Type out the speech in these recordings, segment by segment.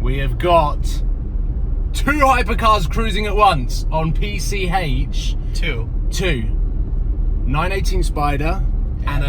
we have got two hypercars cruising at once on PCH. Two. 918 Spider and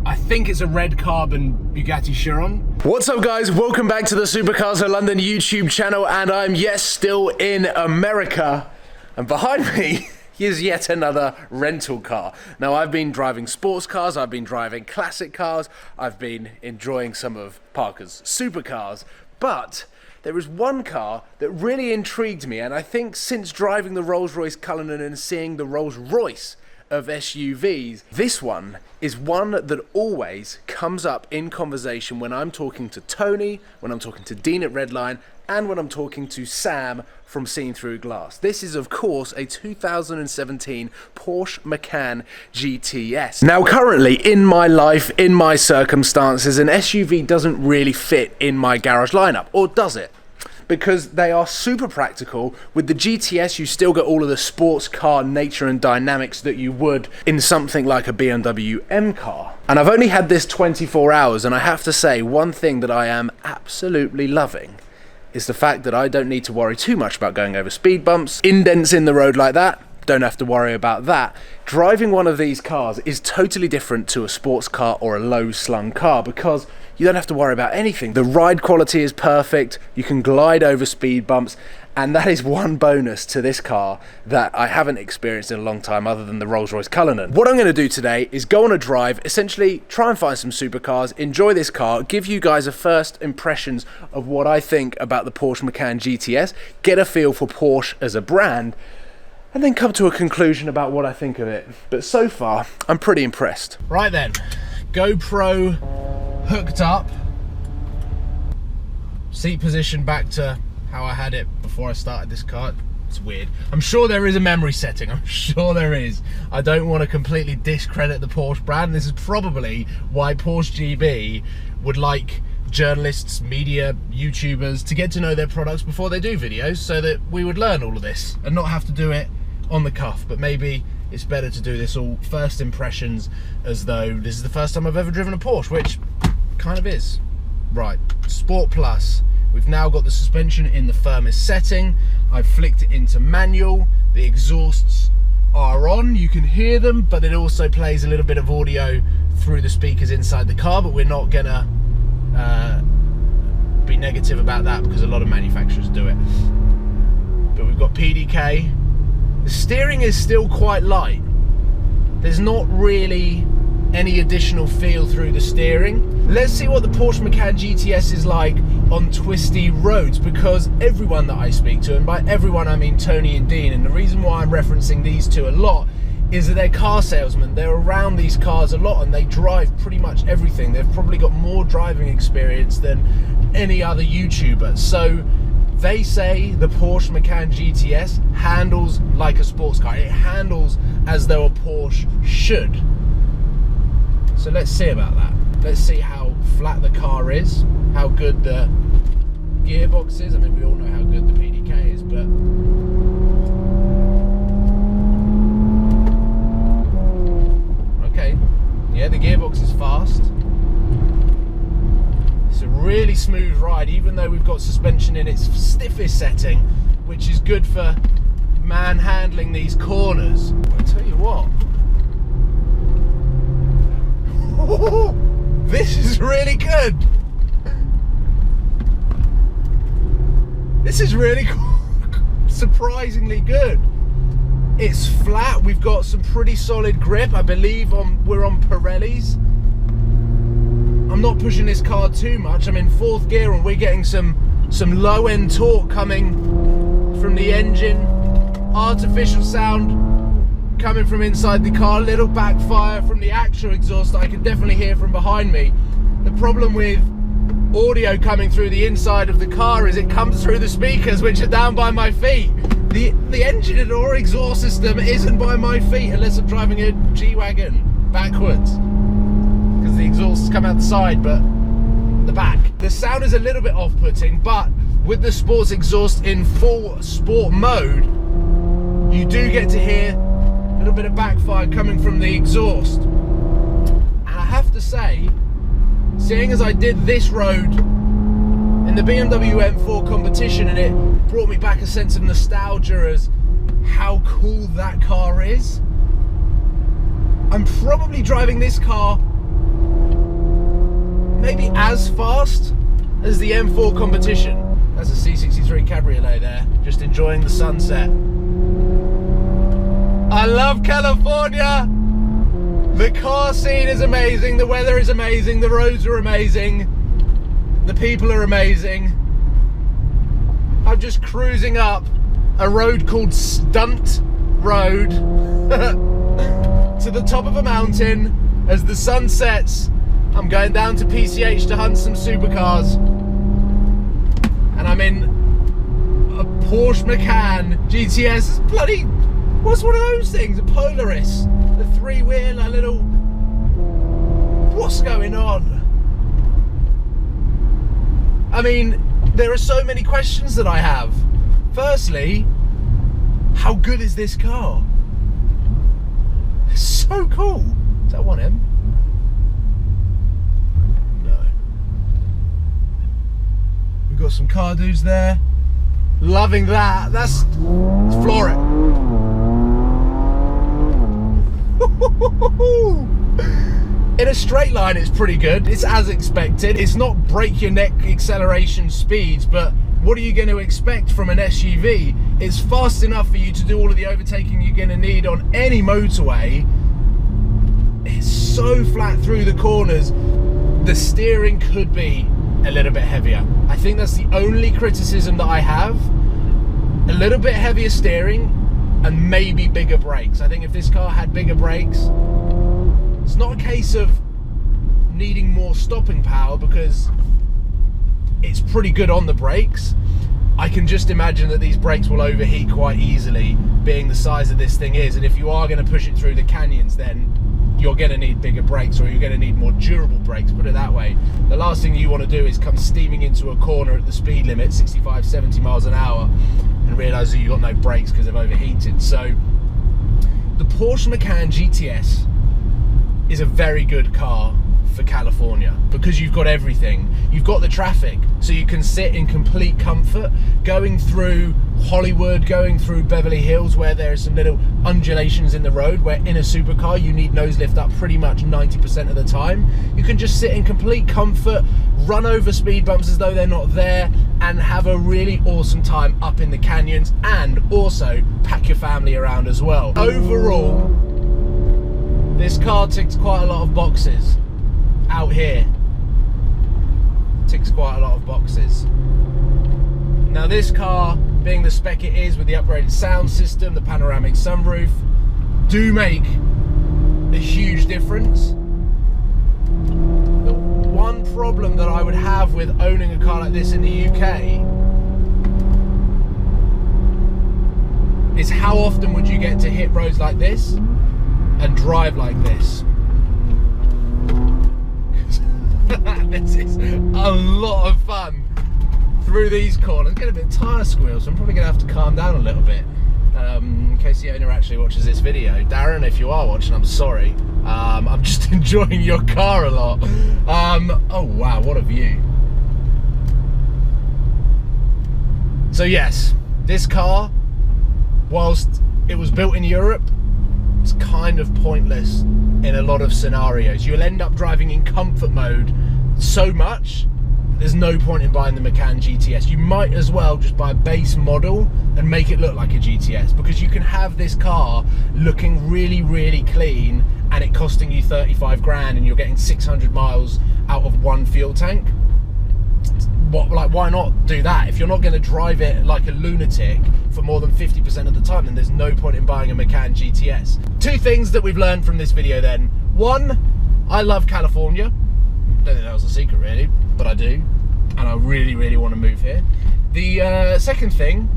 I think it's a red carbon Bugatti Chiron. What's up guys, welcome back to the Supercars of London YouTube channel, and I'm still in America, and behind me is yet another rental car. Now I've been driving sports cars, I've been driving classic cars, I've been enjoying some of Parker's supercars, but there is one car that really intrigued me, and I think since driving the Rolls-Royce Cullinan and seeing the Rolls-Royce of SUVs, this one is one that always comes up in conversation when I'm talking to Tony, when I'm talking to Dean at Redline, and when I'm talking to Sam from Seen Through Glass. This is of course a 2017 Porsche Macan GTS. Now currently in my life, in my circumstances, an SUV doesn't really fit in my garage lineup, or does it? Because they are super practical. With the GTS you still get all of the sports car nature and dynamics that you would in something like a BMW M car. And I've only had this 24 hours, and I have to say one thing that I am absolutely loving is the fact that I don't need to worry too much about going over speed bumps, indents in the road like that. Don't have to worry about that. Driving one of these cars is totally different to a sports car or a low slung car because you don't have to worry about anything. The ride quality is perfect, you can glide over speed bumps, and that is one bonus to this car that I haven't experienced in a long time other than the Rolls-Royce Cullinan. What I'm going to do today is go on a drive, essentially try and find some supercars, enjoy this car, give you guys a first impressions of what I think about the Porsche Macan GTS, get a feel for Porsche as a brand, and then come to a conclusion about what I think of it. But so far, I'm pretty impressed. Right then, GoPro hooked up, seat position back to how I had it before I started this car. It's weird. I'm sure there is a memory setting, I'm sure there is. I don't want to completely discredit the Porsche brand. This is probably why Porsche GB would like journalists, media, YouTubers to get to know their products before they do videos, so that we would learn all of this and not have to do it on the cuff. But maybe it's better to do this all first impressions as though this is the first time I've ever driven a Porsche, which kind of is. Right, Sport Plus. We've now got the suspension in the firmest setting. I've flicked it into manual. The exhausts are on, you can hear them, but it also plays a little bit of audio through the speakers inside the car, but we're not gonna be negative about that because a lot of manufacturers do it. But we've got PDK. The steering is still quite light. There's not really any additional feel through the steering. Let's see what the Porsche Macan GTS is like on twisty roads, because everyone that I speak to, and by everyone I mean Tony and Dean, and the reason why I'm referencing these two a lot is that they're car salesmen. They're around these cars a lot and they drive pretty much everything. They've probably got more driving experience than any other YouTuber. So they say the Porsche Macan GTS handles like a sports car. It handles as though a Porsche should. So let's see about that. Let's see how flat the car is, how good the gearbox is. I mean, we all know how good the PDK is, but okay, yeah, the gearbox is fast. It's a really smooth ride, even though we've got suspension in its stiffest setting, which is good for manhandling these corners. I tell you what, this is really good. This is really surprisingly good. It's flat, we've got some pretty solid grip. I believe we're on Pirellis. I'm not pushing this car too much. I'm in fourth gear and we're getting some low-end torque coming from the engine. Artificial sound coming from inside the car, a little backfire from the actual exhaust that I can definitely hear from behind me. The problem with audio coming through the inside of the car is it comes through the speakers, which are down by my feet. The engine or exhaust system isn't by my feet unless I'm driving a G-Wagon backwards, because the exhausts come out the side but the back. The sound is a little bit off-putting, but with the sports exhaust in full sport mode, you do get to hear a little bit of backfire coming from the exhaust. And I have to say, seeing as I did this road in the BMW M4 competition, and it brought me back a sense of nostalgia as how cool that car is. I'm probably driving this car maybe as fast as the M4 competition. That's a C63 Cabriolet there, just enjoying the sunset. I love California. The car scene is amazing, the weather is amazing, the roads are amazing, the people are amazing. I'm just cruising up a road called Stunt Road to the top of a mountain as the sun sets. I'm going down to PCH to hunt some supercars, and I'm in a Porsche Macan GTS. Bloody, what's one of those things? A Polaris, the three-wheeler little. What's going on? I mean, there are so many questions that I have. Firstly, how good is this car? It's so cool. Is that 1M? No. We've got some car dudes there. Loving that. Let's floor it. In a straight line, it's pretty good. It's as expected. It's not break your neck acceleration speeds, but what are you going to expect from an SUV? It's fast enough for you to do all of the overtaking you're going to need on any motorway. It's so flat through the corners. The steering could be a little bit heavier. I think that's the only criticism that I have. A little bit heavier steering and maybe bigger brakes. I think if this car had bigger brakes, it's not a case of needing more stopping power because it's pretty good on the brakes. I can just imagine that these brakes will overheat quite easily, being the size that this thing is, and if you are going to push it through the canyons, then you're going to need bigger brakes, or you're going to need more durable brakes, put it that way. The last thing you want to do is come steaming into a corner at the speed limit, 65, 70 miles an hour, and realise that you've got no brakes because they've overheated. So the Porsche Macan GTS is a very good car for California because you've got everything. You've got the traffic, so you can sit in complete comfort going through Hollywood, going through Beverly Hills, where there are some little undulations in the road, where in a supercar you need nose lift up pretty much 90% of the time. You can just sit in complete comfort, run over speed bumps as though they're not there, and have a really awesome time up in the canyons, and also pack your family around as well. Overall, this car ticks quite a lot of boxes. Out here, ticks quite a lot of boxes. Now this car, being the spec it is, with the upgraded sound system, the panoramic sunroof, do make a huge difference. The one problem that I would have with owning a car like this in the UK is how often would you get to hit roads like this and drive like this? This is a lot of fun through these corners. Get a bit tire squeal, so I'm probably going to have to calm down a little bit. In case the owner actually watches this video. Darren, if you are watching, I'm sorry. I'm just enjoying your car a lot. Oh wow, what a view. So yes, this car, whilst it was built in Europe, it's kind of pointless in a lot of scenarios. You'll end up driving in comfort mode so much, there's no point in buying the Macan GTS. You might as well just buy a base model and make it look like a GTS, because you can have this car looking really, really clean and it costing you 35 grand and you're getting 600 miles out of one fuel tank. Why not do that? If you're not going to drive it like a lunatic for more than 50% of the time, then there's no point in buying a Macan GTS. Two things that we've learned from this video then. One, I love California. Don't think that was a secret really, but I do. And I really, really want to move here. The second thing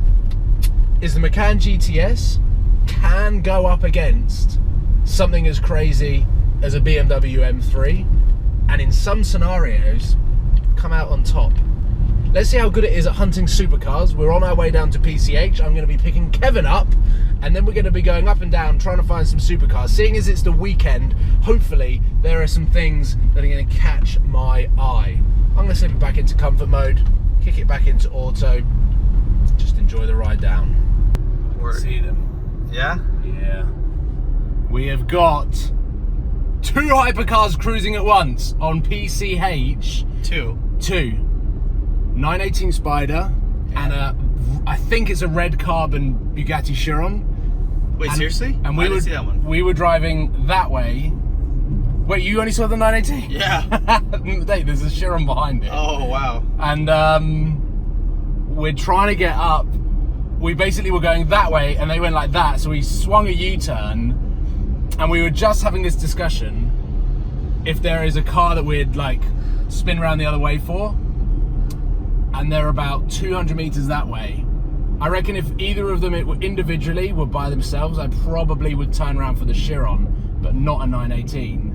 is the Macan GTS can go up against something as crazy as a BMW M3, and in some scenarios, come out on top. Let's see how good it is at hunting supercars. We're on our way down to PCH. I'm going to be picking Kevin up, and then we're going to be going up and down trying to find some supercars. Seeing as it's the weekend, hopefully there are some things that are going to catch my eye. I'm going to slip it back into comfort mode, kick it back into auto, just enjoy the ride down. See them? Yeah? Yeah. We have got 2 hypercars cruising at once on PCH. Two. 918 Spider and I think it's a red carbon Bugatti Chiron. Wait, seriously? And I didn't see that one. We were driving that way. Wait, you only saw the 918? Yeah. Hey, there's a Chiron behind it. Oh, wow. And we're trying to get up. We basically were going that way and they went like that, so we swung a U-turn and we were just having this discussion if there is a car that we'd like spin around the other way for, and they're about 200 meters that way. I reckon if either of them individually were by themselves, I probably would turn around for the Chiron, but not a 918.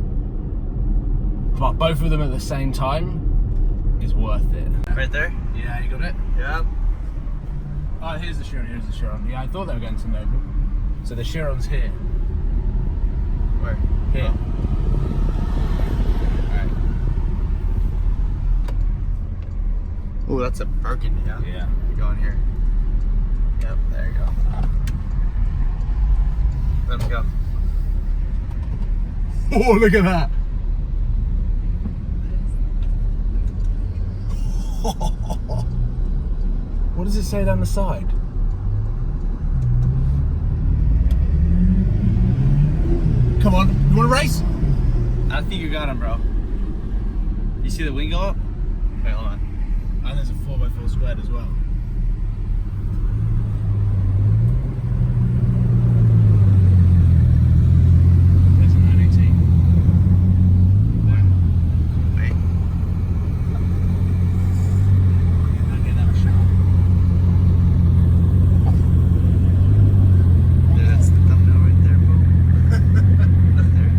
But both of them at the same time is worth it. Right there? Yeah, you got it? Yeah. Oh, here's the Chiron. Yeah, I thought they were going to Noble. So the Chiron's here. Where? Here. Oh, that's a Burgundy, huh? Yeah. You go in here. Yep, there you go. Let him go. Oh, look at that. What does it say down the side? Come on, you want to race? I think you got him, bro. You see the wing go up? Wait, hold on. And there's a 4x4 squared as well. There's a 918. Wait. I'll get that a shot. Yeah, that's the thumbnail right there, bro. Right there.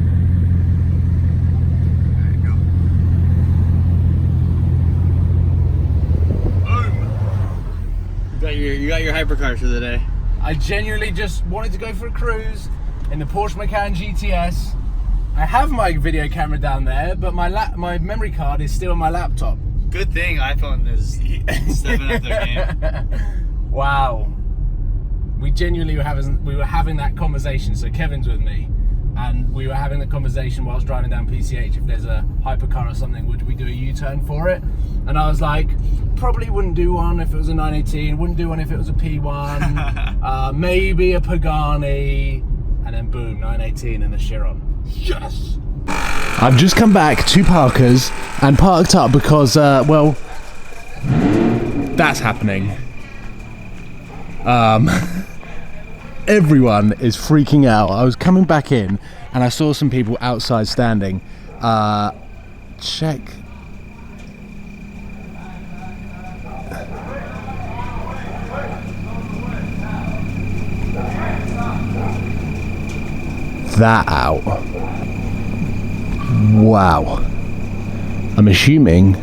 There you go. You got your hypercars for the day. I genuinely just wanted to go for a cruise in the Porsche Macan GTS. I have my video camera down there, but my memory card is still on my laptop. Good thing iPhone is stepping up their game. Wow. We genuinely were having that conversation. So Kevin's with me, and we were having the conversation whilst driving down PCH. If there's a hypercar or something, would we do a U-turn for it? And I was like, probably wouldn't do one if it was a 918. Wouldn't do one if it was a P1. Maybe a Pagani, and then boom, 918 and a Chiron. Yes. I've just come back to Parker's and parked up because, well, that's happening. Everyone is freaking out. I was coming back in and I saw some people outside standing. Check. That out. Wow. I'm assuming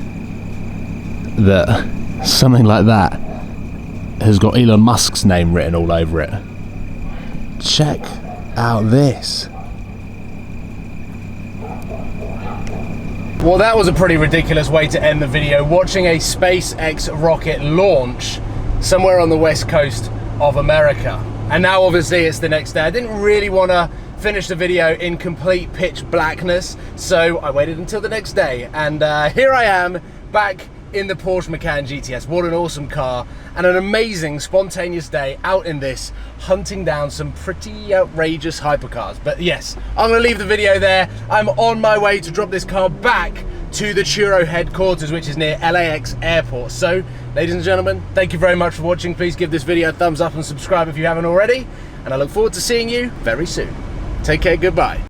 that something like that has got Elon Musk's name written all over it. Check out this. Well, that was a pretty ridiculous way to end the video, watching a SpaceX rocket launch somewhere on the west coast of America. And now obviously it's the next day. I didn't really want to finish the video in complete pitch blackness, so I waited until the next day, and here I am back in the Porsche Macan GTS. What an awesome car, and an amazing spontaneous day out in this, hunting down some pretty outrageous hypercars. But yes, I'm gonna leave the video there. I'm on my way to drop this car back to the Turo headquarters, which is near LAX airport. So ladies and gentlemen, thank you very much for watching. Please give this video a thumbs up and subscribe if you haven't already, and I look forward to seeing you very soon. Take care, goodbye.